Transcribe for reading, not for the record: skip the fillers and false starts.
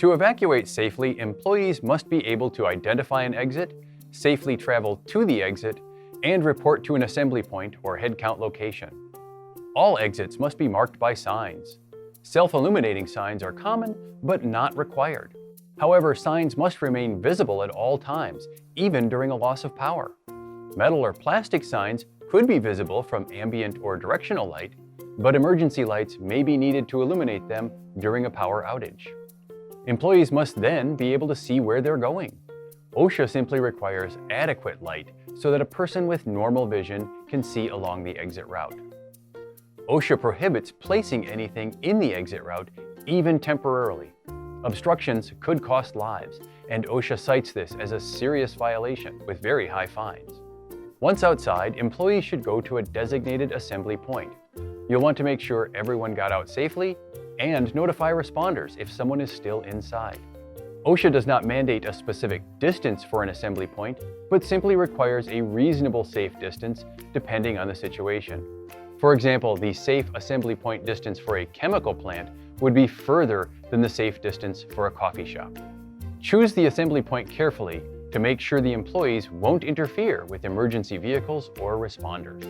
To evacuate safely, employees must be able to identify an exit, safely travel to the exit, and report to an assembly point or head count location. All exits must be marked by signs. Self-illuminating signs are common, but not required. However, signs must remain visible at all times, even during a loss of power. Metal or plastic signs could be visible from ambient or directional light, but emergency lights may be needed to illuminate them during a power outage. Employees must then be able to see where they're going. OSHA simply requires adequate light so that a person with normal vision can see along the exit route. OSHA prohibits placing anything in the exit route, even temporarily. Obstructions could cost lives, and OSHA cites this as a serious violation with very high fines. Once outside, employees should go to a designated assembly point. You'll want to make sure everyone got out safely and notify responders if someone is still inside. OSHA does not mandate a specific distance for an assembly point, but simply requires a reasonable safe distance depending on the situation. For example, the safe assembly point distance for a chemical plant would be further than the safe distance for a coffee shop. Choose the assembly point carefully to make sure the employees won't interfere with emergency vehicles or responders.